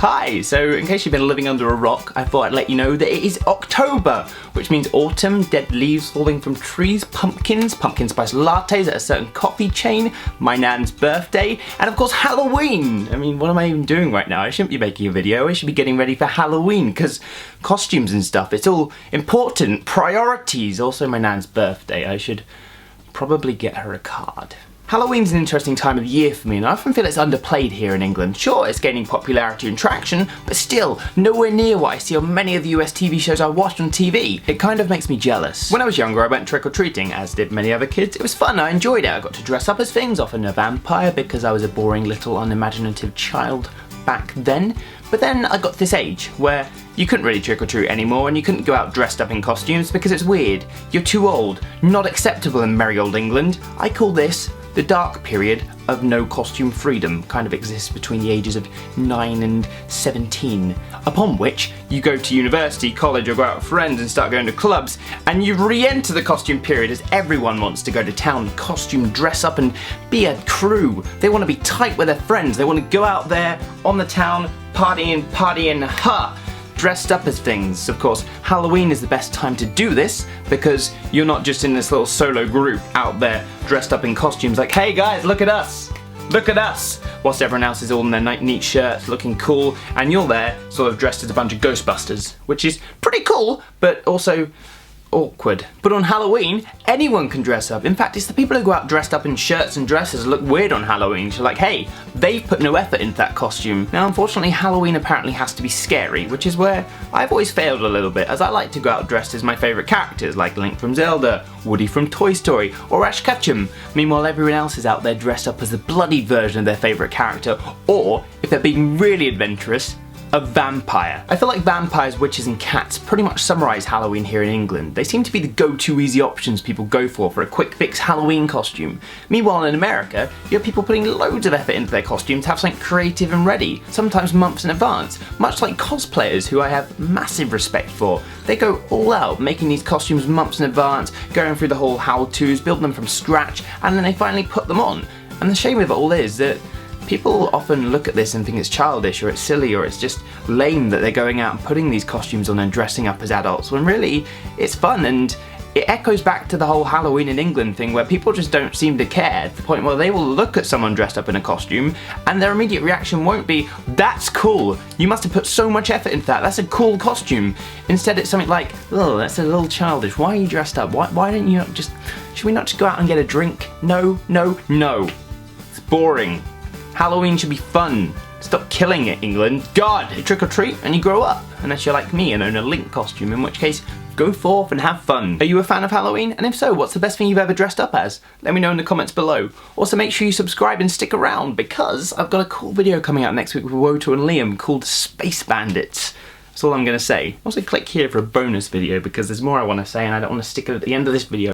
Hi! So, in case you've been living under a rock, I thought I'd let you know that it is October, which means autumn, dead leaves falling from trees, pumpkins, pumpkin spice lattes at a certain coffee chain, my nan's birthday, and of course Halloween! I mean, what am I even doing right now? I shouldn't be making a video, I should be getting ready for Halloween, because costumes and stuff, it's all important, priorities. Also my nan's birthday, I should probably get her a card. Halloween's an interesting time of year for me, and I often feel it's underplayed here in England. Sure, it's gaining popularity and traction, but still, nowhere near what I see on many of the US TV shows I watched on TV. It kind of makes me jealous. When I was younger, I went trick-or-treating, as did many other kids. It was fun, I enjoyed it. I got to dress up as things, often a vampire, because I was a boring little unimaginative child back then. But then I got to this age where you couldn't really trick-or-treat anymore, and you couldn't go out dressed up in costumes because it's weird. You're too old. Not acceptable in merry old England. I call this the dark period of no costume freedom, kind of exists between the ages of 9 and 17, upon which you go to university, college, or go out with friends and start going to clubs, and you re-enter the costume period as everyone wants to go to town, costume, dress up and be a crew. They want to be tight with their friends, they want to go out there on the town, partying, dressed up as things. Of course, Halloween is the best time to do this because you're not just in this little solo group out there dressed up in costumes like, hey guys, look at us, whilst everyone else is all in their neat shirts looking cool, and you're there sort of dressed as a bunch of Ghostbusters, which is pretty cool, but also awkward. But on Halloween, anyone can dress up. In fact, it's the people who go out dressed up in shirts and dresses look weird on Halloween. So like, hey, they've put no effort into that costume. Now, unfortunately, Halloween apparently has to be scary, which is where I've always failed a little bit, as I like to go out dressed as my favourite characters, like Link from Zelda, Woody from Toy Story, or Ash Ketchum. Meanwhile, everyone else is out there dressed up as the bloody version of their favourite character, or, if they're being really adventurous, a vampire. I feel like vampires, witches and cats pretty much summarise Halloween here in England. They seem to be the go-to easy options people go for a quick fix Halloween costume. Meanwhile in America, you have people putting loads of effort into their costume to have something creative and ready, sometimes months in advance, much like cosplayers who I have massive respect for. They go all out making these costumes months in advance, going through the whole how-tos, build them from scratch, and then they finally put them on. And the shame of it all is that people often look at this and think it's childish or it's silly or it's just lame that they're going out and putting these costumes on and dressing up as adults, when really it's fun, and it echoes back to the whole Halloween in England thing where people just don't seem to care, to the point where they will look at someone dressed up in a costume and their immediate reaction won't be, that's cool, you must have put so much effort into that, that's a cool costume. Instead it's something like, oh, that's a little childish, why are you dressed up, why don't you just, should we not just go out and get a drink? No, it's boring. Halloween should be fun. Stop killing it, England. God, trick or treat and you grow up. Unless you're like me and own a Link costume, in which case, go forth and have fun. Are you a fan of Halloween? And if so, what's the best thing you've ever dressed up as? Let me know in the comments below. Also, make sure you subscribe and stick around, because I've got a cool video coming out next week with Woto and Liam called Space Bandits. That's all I'm gonna say. Also, click here for a bonus video because there's more I want to say and I don't want to stick it at the end of this video.